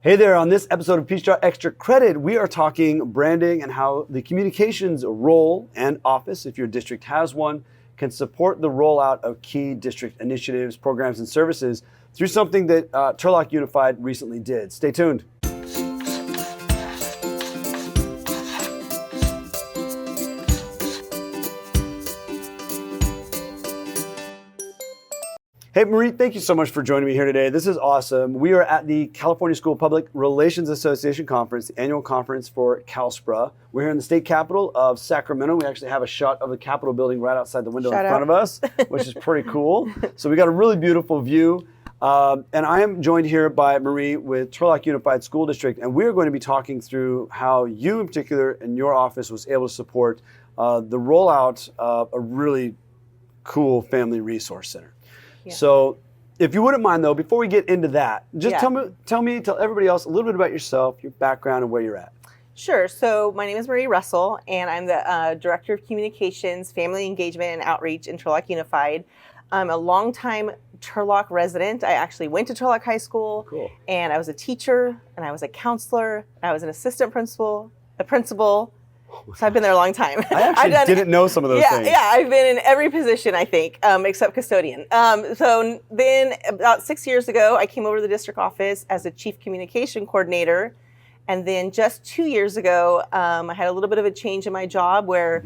Hey there, on this episode of Peachjar Extra Credit, we are talking branding and how the communications role and office, if your district has one, can support the rollout of key district initiatives, programs, and services through something that Turlock Unified recently did. Stay tuned. Hey, Marie, thank you so much for joining me here today. This is awesome. We are at the California School Public Relations Association Conference, the annual conference for CalSPRA. We're here in the state capital of Sacramento. We actually have a shot of the Capitol building right outside the window in front of us, which is pretty cool. So we got a really beautiful view. And I am joined here by Marie with Turlock Unified School District, and we're going to be talking through how you in particular in your office was able to support the rollout of a really cool family resource center. Yeah. So if you wouldn't mind though, before we get into that, just tell everybody else a little bit about yourself, your background, and where you're at. Sure. So my name is Marie Russell, and I'm the Director of Communications, Family Engagement, and Outreach in Turlock Unified. I'm a longtime Turlock resident. I actually went to Turlock High School, and I was a teacher, and I was a counselor, and I was an assistant principal, a principal. So I've been there a long time. I actually didn't know some of those things. Yeah, I've been in every position, I think, except custodian. So then about 6 years ago, I came over to the district office as a chief communication coordinator. And then just 2 years ago, I had a little bit of a change in my job where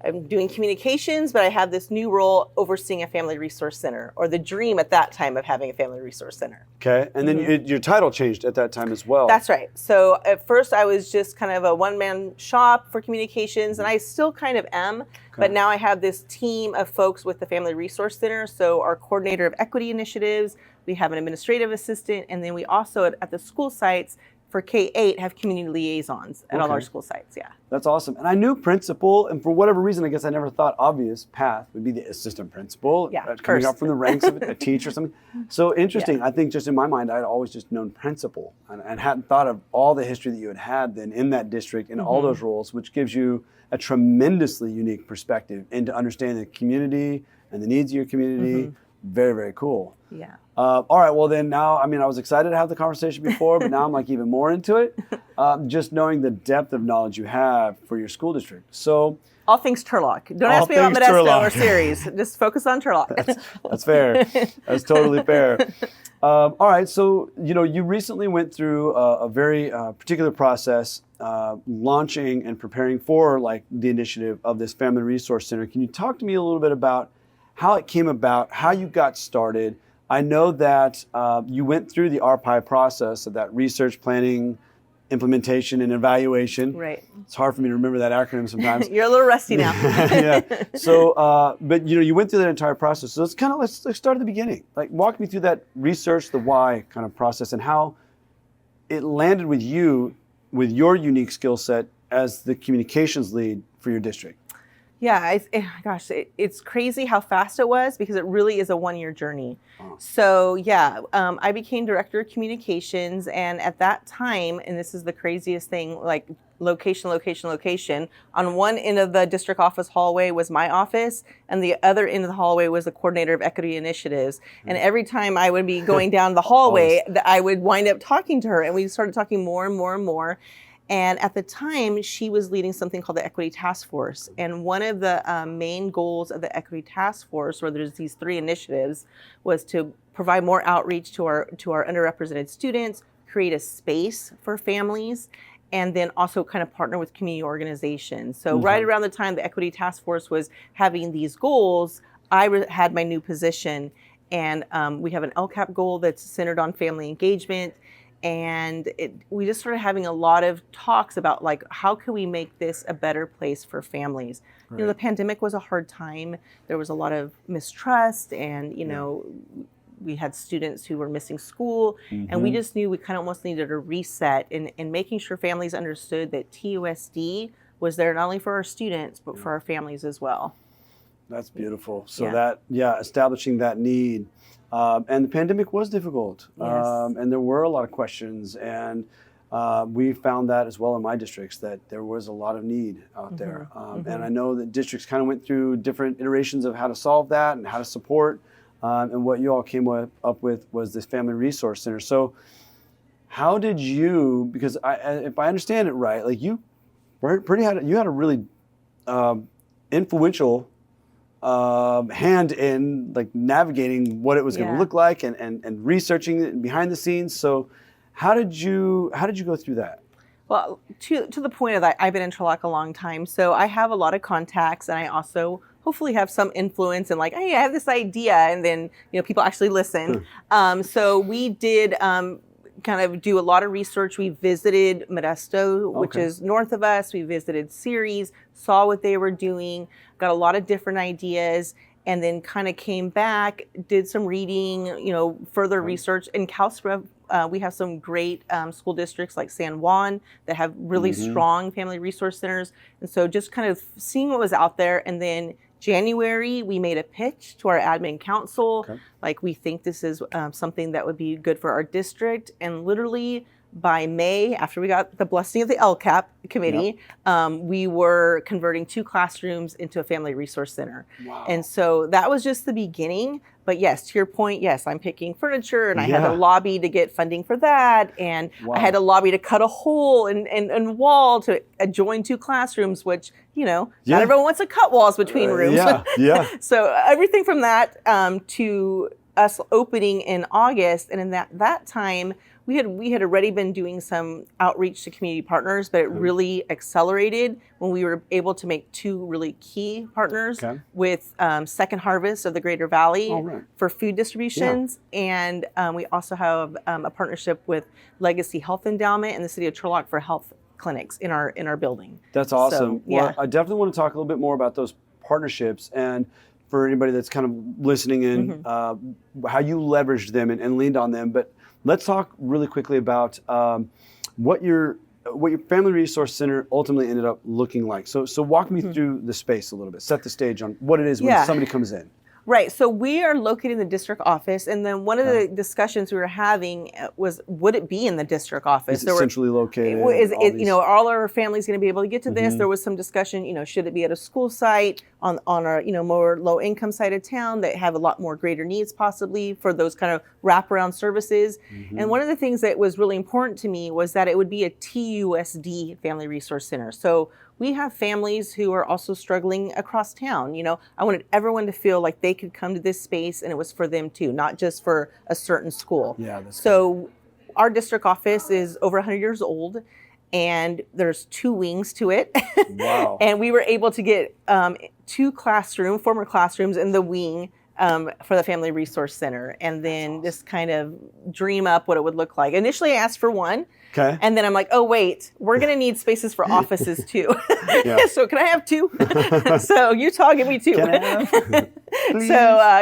I'm doing communications, but I have this new role overseeing a family resource center, or the dream at that time of having a family resource center. Okay, and then your title changed at that time as well. That's right. So at first I was just kind of a one-man shop for communications, and I still kind of am, but now I have this team of folks with the Family Resource Center. So our coordinator of equity initiatives, we have an administrative assistant, and then we also at the school sites for K-8 have community liaisons at all our school sites, That's awesome. And I knew principal, and for whatever reason, I guess I never thought obvious path would be the assistant principal, coming up from the ranks of a teacher or something. So interesting. I think just in my mind, I'd always just known principal and hadn't thought of all the history that you had then in that district in all those roles, which gives you a tremendously unique perspective into understanding the community and the needs of your community. Very, very cool. Yeah. All right, well then now, I mean, I was excited to have the conversation before, but now I'm like even more into it, just knowing the depth of knowledge you have for your school district. So all things Turlock. Don't ask me about Modesto or Ceres. Just focus on Turlock. That's fair. That's totally fair. All right, so you recently went through a very particular process, launching and preparing for like the initiative of this Family Resource Center. Can you talk to me a little bit about how it came about, how you got started? I know that you went through the RPI process of that research, planning, implementation, and evaluation. Right. It's hard for me to remember that acronym sometimes. You're a little rusty now. Yeah. So, but you went through that entire process. So let's start at the beginning. Like, walk me through that research, the why kind of process, and how it landed with you, with your unique skill set as the communications lead for your district. Yeah, it's crazy how fast it was because it really is a one-year journey. So I became director of communications, and at that time, and this is the craziest thing, like location. On one end of the district office hallway was my office, and the other end of the hallway was the coordinator of equity initiatives. And every time I would be going down the hallway, I would wind up talking to her, and we started talking more and more and more. And at the time, she was leading something called the Equity Task Force. And one of the main goals of the Equity Task Force, where there's these three initiatives, was to provide more outreach to our underrepresented students, create a space for families, and then also kind of partner with community organizations. So right around the time the Equity Task Force was having these goals, I had my new position. And we have an LCAP goal that's centered on family engagement. And we just started having a lot of talks about like, how can we make this a better place for families? Right. The pandemic was a hard time. There was a lot of mistrust, and we had students who were missing school, and we just knew we kind of almost needed a reset in making sure families understood that TUSD was there not only for our students, but for our families as well. That's beautiful. So establishing that need. And the pandemic was difficult, and there were a lot of questions, and we found that as well in my districts, that there was a lot of need out there. And I know that districts kind of went through different iterations of how to solve that and how to support, and what you all came up with was this Family Resource Center. So how did you, because if I understand it right, like you had a really influential hand in like navigating what it was going to look like and researching it behind the scenes. So how did you go through that? Well, to the point of that, I've been in Turlock a long time, so I have a lot of contacts, and I also hopefully have some influence and like, hey, I have this idea, and then people actually listen. So we did kind of do a lot of research. We visited Modesto, which is north of us. We visited Ceres, saw what they were doing, got a lot of different ideas, and then kind of came back, did some reading, further research. In CalSPRA, we have some great school districts like San Juan that have really strong family resource centers. And so just kind of seeing what was out there. And then January, we made a pitch to our admin council. Like, we think this is something that would be good for our district. And literally by May, after we got the blessing of the LCAP committee, we were converting 2 classrooms into a family resource center. And so that was just the beginning. But yes, to your point, yes, I'm picking furniture, and I had to lobby to get funding for that. And I had to lobby to cut a hole and wall to adjoin 2 classrooms, which, not everyone wants to cut walls between rooms. So everything from that to us opening in August. And in that time, we had already been doing some outreach to community partners, but it really accelerated when we were able to make 2 really key partners with Second Harvest of the Greater Valley for food distributions. And we also have a partnership with Legacy Health Endowment and the City of Turlock for health clinics in our building. That's awesome. So, well, I definitely want to talk a little bit more about those partnerships, and for anybody that's kind of listening in, how you leveraged them and leaned on them. But let's talk really quickly about what your family resource center ultimately ended up looking like. So walk me through the space a little bit. Set the stage on what it is when somebody comes in. Right. So we are located in the district office, and then one of the discussions we were having was, would it be in the district office? Is it centrally located? All our families going to be able to get to this? There was some discussion, should it be at a school site on our, more low income side of town that have a lot more greater needs possibly for those kind of wraparound services. And one of the things that was really important to me was that it would be a TUSD family resource center. So we have families who are also struggling across town. I wanted everyone to feel like they could come to this space and it was for them too, not just for a certain school. So our district office is over 100 years old, and there's 2 wings to it. And we were able to get 2 former classrooms in the wing for the Family Resource Center, and then just kind of dream up what it would look like. Initially, I asked for 1. And then I'm like, oh, wait, we're going to need spaces for offices too. So can I have 2? So Utah, give me 2. Can I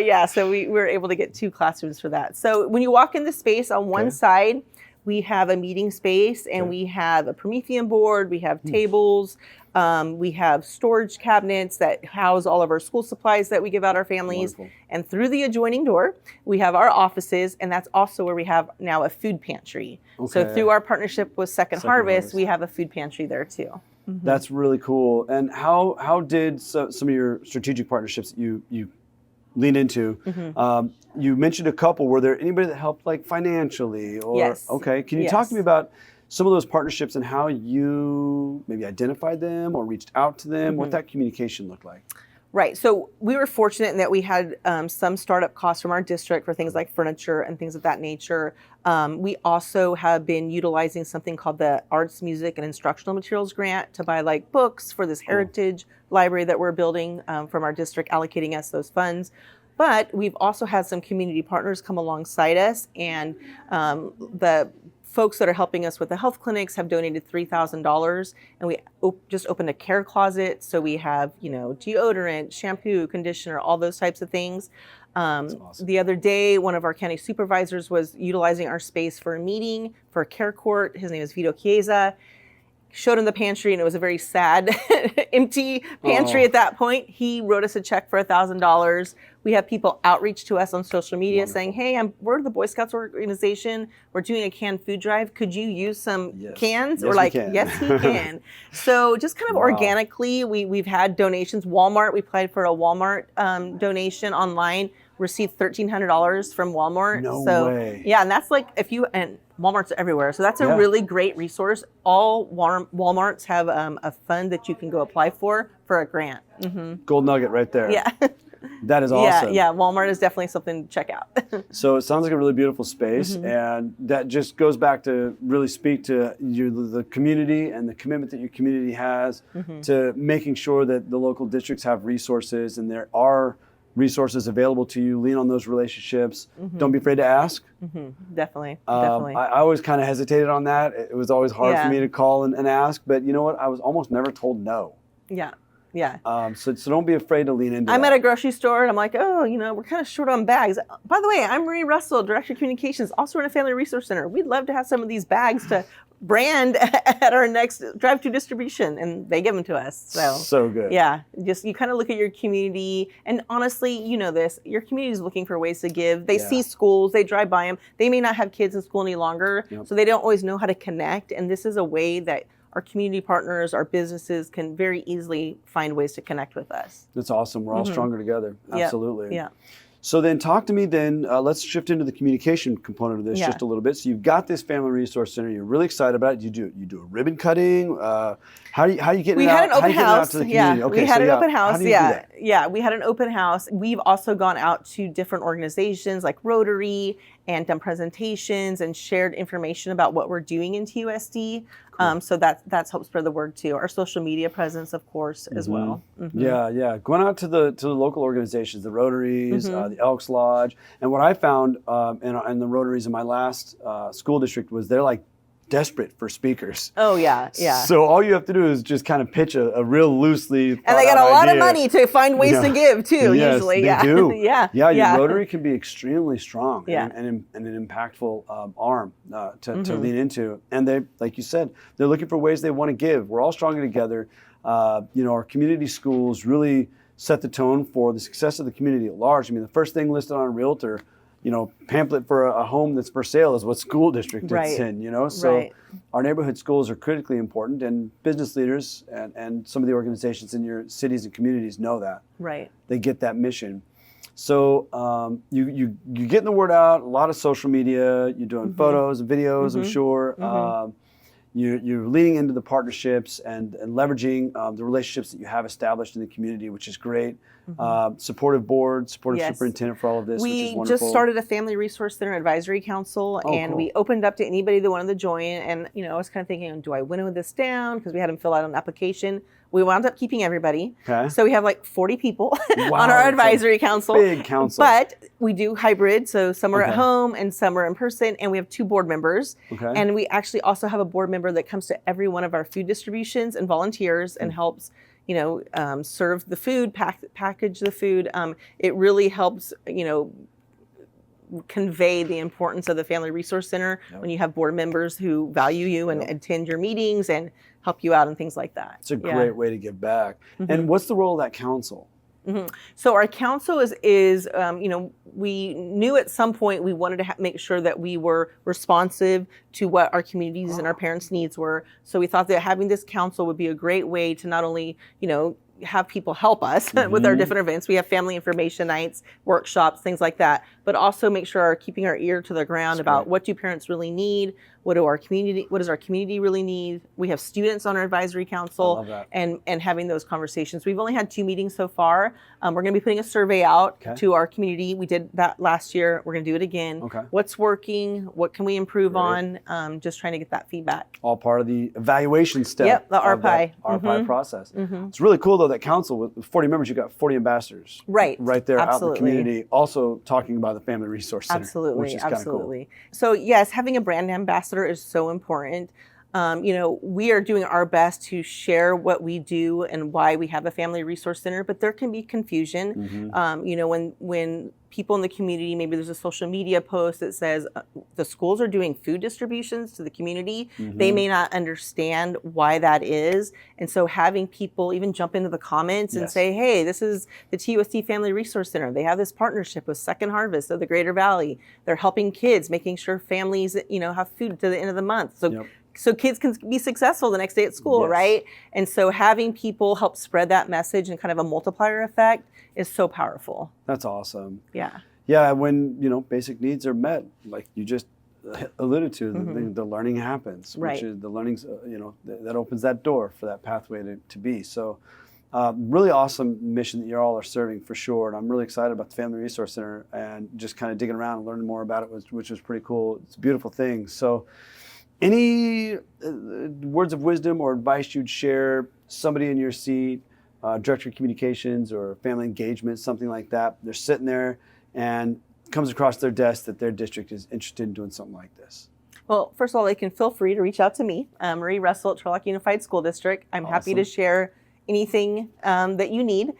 have? So we were able to get 2 classrooms for that. So when you walk in the space, on one side, we have a meeting space, and we have a Promethean board, we have tables, we have storage cabinets that house all of our school supplies that we give out our families. And through the adjoining door, we have our offices, and that's also where we have now a food pantry. So through our partnership with Second Harvest, we have a food pantry there too. That's really cool. And how did some of your strategic partnerships that you lean into? You mentioned a couple. Were there anybody that helped, like financially? Or, yes. Okay. Can you talk to me about some of those partnerships and how you maybe identified them or reached out to them? What that communication looked like? Right. So we were fortunate in that we had some startup costs from our district for things like furniture and things of that nature. We also have been utilizing something called the Arts, Music, and Instructional Materials Grant to buy like books for this heritage library that we're building from our district, allocating us those funds. But we've also had some community partners come alongside us, and the folks that are helping us with the health clinics have donated $3,000, and we just opened a care closet. So we have, deodorant, shampoo, conditioner, all those types of things. Awesome. The other day, one of our county supervisors was utilizing our space for a meeting for a care court. His name is Vito Chiesa. Showed him the pantry, and it was a very sad, empty pantry at that point. He wrote us a check for $1,000. We have people outreach to us on social media saying, hey, we're the Boy Scouts organization. We're doing a canned food drive. Could you use some cans? Yes, we're like, we can. yes, he can. So just kind of organically, we've had donations. Walmart, we applied for a Walmart donation online. received $1,300 from Walmart. No so, way. Yeah, and that's like and Walmart's everywhere. So that's a really great resource. All Walmarts have a fund that you can go apply for a grant. Gold nugget right there. Yeah. That is awesome. Yeah, Walmart is definitely something to check out. So it sounds like a really beautiful space, and that just goes back to really speak to the community and the commitment that your community has to making sure that the local districts have resources, and there are resources available to you. Lean on those relationships. Don't be afraid to ask. Definitely. I always kind of hesitated on that. It was always hard for me to call and ask, but you know what? I was almost never told no. Yeah. So don't be afraid to lean into I'm that. at a grocery store and I'm like, oh, we're kind of short on bags. By the way, I'm Marie Russell, Director of Communications, also in a Family Resource Center. We'd love to have some of these bags to brand at our next drive-through distribution, and they give them to us. So good. Yeah, just you kind of look at your community, and honestly, you know this, your community is looking for ways to give. They see schools, they drive by them. They may not have kids in school any longer, so they don't always know how to connect, and this is a way that our community partners, our businesses can very easily find ways to connect with us. That's awesome. We're all stronger together. Absolutely. Yeah. So then talk to me then, let's shift into the communication component of this just a little bit. So you've got this Family Resource Center, you're really excited about it. You do a ribbon cutting. How do you get it out? We had an open house. To the community? Okay, we had an open house. How do you do that? Yeah, we had an open house. We've also gone out to different organizations like Rotary and done presentations and shared information about what we're doing in TUSD. Cool. So that's helped spread the word too. Our social media presence, of course, as well. Yeah. Going out to the local organizations, the Rotaries, the Elks Lodge, and what I found in the Rotaries in my last school district was they're like desperate for speakers. Oh yeah. So all you have to do is just kind of pitch a real loosely and they got a lot of money to find ways to give too. Yes, usually, they do. Yeah. Your Rotary can be extremely strong Yeah. and an impactful arm to lean into. And they, like you said, they're looking for ways they want to give. We're all stronger together. Our community schools really set the tone for the success of the community at large. I mean, the first thing listed on a realtor, pamphlet for a home that's for sale is what school district it's in, So our neighborhood schools are critically important, and business leaders and some of the organizations in your cities and communities know that. Right. They get that mission. So you're getting the word out, a lot of social media, you're doing photos and videos, I'm sure. You're leaning into the partnerships and leveraging the relationships that you have established in the community, which is great. Supportive board, supportive superintendent for all of this, which is wonderful. We just started a Family Resource Center Advisory Council, and we opened up to anybody that wanted to join. And, I was kind of thinking, do I winnow this down? Because we had them fill out an application. We wound up keeping everybody. Okay. So we have like 40 people on our advisory council. Big council. But we do hybrid, so some are at home and some are in person, and we have 2 board members. Okay. And we actually also have a board member that comes to every one of our food distributions and volunteers and helps serve the food, package the food. It really helps, convey the importance of the Family Resource Center when you have board members who value you and attend your meetings and help you out and things like that. It's a great way to give back. And what's the role of that council? So our council is we knew at some point we wanted to make sure that we were responsive to what our communities and our parents' needs were. So we thought that having this council would be a great way to not only, have people help us with our different events. We have family information nights, workshops, things like that, but also make sure we're keeping our ear to the ground about what do parents really need, what does our community really need. We have students on our advisory council and having those conversations. We've only had 2 meetings so far. We're going to be putting a survey out to our community. We did that last year. We're going to do it again. What's working? What can we improve on? Just trying to get that feedback. All part of the evaluation step. Yep, the RPI. RPI process. It's really cool though, that council with 40 members, you've got 40 ambassadors. Right there out in the community, also talking about the Family Resource Center. Which is kind of cool. So yes, having a brand ambassador is so important. We are doing our best to share what we do and why we have a Family Resource Center, but there can be confusion. When people in the community, maybe there's a social media post that says the schools are doing food distributions to the community, they may not understand why that is. And so having people even jump into the comments and say, hey, this is the TUSD Family Resource Center. They have this partnership with Second Harvest of the Greater Valley. They're helping kids, making sure families, have food to the end of the month. So so kids can be successful the next day at school, Yes. right? And so having people help spread that message and kind of a multiplier effect is so powerful. That's awesome. Yeah. Yeah, when basic needs are met, like you just alluded to, the learning happens, Right. which is the learning's that opens that door for that pathway to be. So, really awesome mission that you all are serving for sure, and I'm really excited about the Family Resource Center and just kind of digging around and learning more about it, which was pretty cool. It's a beautiful thing. So, any words of wisdom or advice you'd share? Somebody in your seat, director of communications or family engagement, something like that. They're sitting there and comes across their desk that their district is interested in doing something like this. Well, first of all, they can feel free to reach out to me, Marie Russell at Turlock Unified School District. I'm happy to share anything that you need.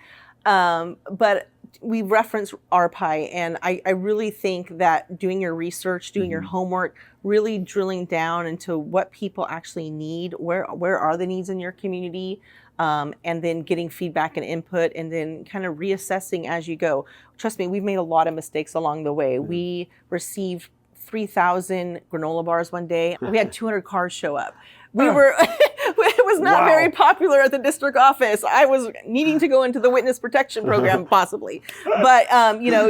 But we reference RPI, and I really think that doing your research, doing your homework, really drilling down into what people actually need, where are the needs in your community, and then getting feedback and input, and then kind of reassessing as you go. Trust me, we've made a lot of mistakes along the way. We received 3,000 granola bars one day. We had 200 cars show up. It was not very popular at the district office. I was needing to go into the witness protection program possibly. But,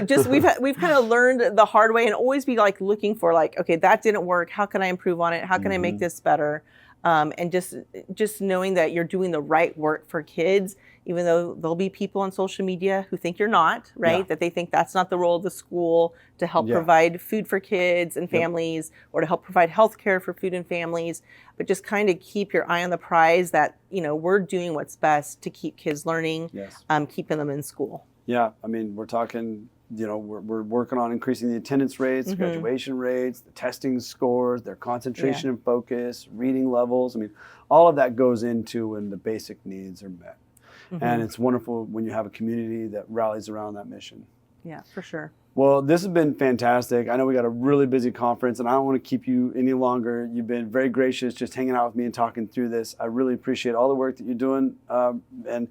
just we've kind of learned the hard way, and always be like looking for like, okay, that didn't work. How can I improve on it? How can I make this better? And just knowing that you're doing the right work for kids, even though there'll be people on social media who think you're not, right? Yeah. That they think that's not the role of the school to help provide food for kids and families, or to help provide health care for food and families. But just kind of keep your eye on the prize that, we're doing what's best to keep kids learning, keeping them in school. Yeah, I mean, we're talking, we're working on increasing the attendance rates, graduation rates, the testing scores, their concentration and focus, reading levels. I mean, all of that goes into when the basic needs are met. And it's wonderful when you have a community that rallies around that mission. Yeah, for sure. Well, this has been fantastic. I know we got a really busy conference, and I don't want to keep you any longer. You've been very gracious just hanging out with me and talking through this. I really appreciate all the work that you're doing. And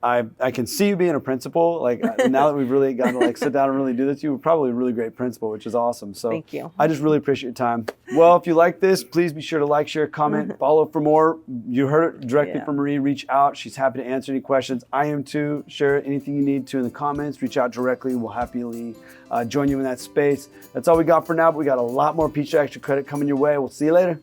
I can see you being a principal. Like now that we've really gotten to sit down and really do this, you're probably a really great principal, which is awesome. So thank you. I just really appreciate your time. Well, if you like this, please be sure to like, share, comment, follow for more. You heard it directly from Marie. Reach out. She's happy to answer any questions. I am too. Share anything you need to in the comments. Reach out directly. We'll happily join you in that space. That's all we got for now, but we got a lot more Peachjar Extra Credit coming your way. We'll see you later.